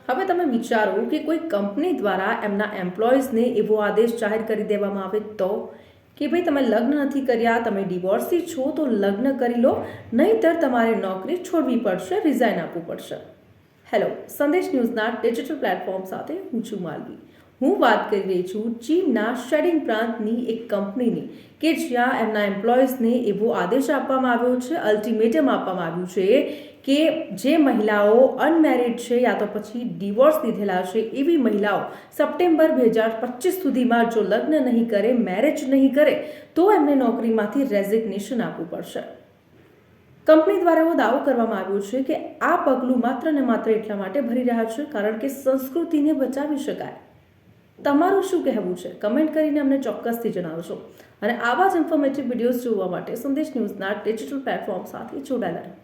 હવે તમે વિચારો કે કોઈ કંપની દ્વારા એમના એમ્પ્લોઈઝને એવો આદેશ જાહેર કરી દેવામાં આવે તો કે ભાઈ તમે લગ્ન નથી કર્યા, તમે ડિવોર્સી છો તો લગ્ન કરી લો, નહીંતર તમારે નોકરી છોડવી પડશે, રિઝાઇન આપવું પડશે. હેલો, સંદેશ ન્યૂઝના ડિજિટલ પ્લેટફોર્મ સાથે હું છું માલવી. હું વાત કરી રહી છું ચીનના શેડિંગ પ્રાંતની એક કંપનીની કે જ્યાં એમના એમ્પ્લોઈઝને એવો આદેશ આપવામાં આવ્યો છે, અલ્ટિમેટમ આપવામાં આવ્યું છે કે જે મહિલાઓ અનમેરિડ છે યા તો પછી ડિવોર્સ લીધેલા છે એવી મહિલાઓ સપ્ટેમ્બર 2025 સુધીમાં જો લગ્ન નહીં કરે, મેરેજ નહીં કરે તો એમને નોકરીમાંથી રેઝિગ્નેશન આપવું પડશે. કંપની દ્વારા એવો દાવો કરવામાં આવ્યો છે કે આ પગલું માત્ર ને માત્ર એટલા માટે ભરી રહ્યા છે કારણ કે સંસ્કૃતિને બચાવી શકાય. તમારું શું કહેવું છે? કમેન્ટ કરીને અમને ચોક્કસથી જણાવશો. અને આવા જ ઇન્ફોર્મેટિવ વિડીયોઝ જોવા માટે સંદેશ ન્યૂઝના ડિજિટલ પ્લેટફોર્મ સાથે જોડાયેલા રહો.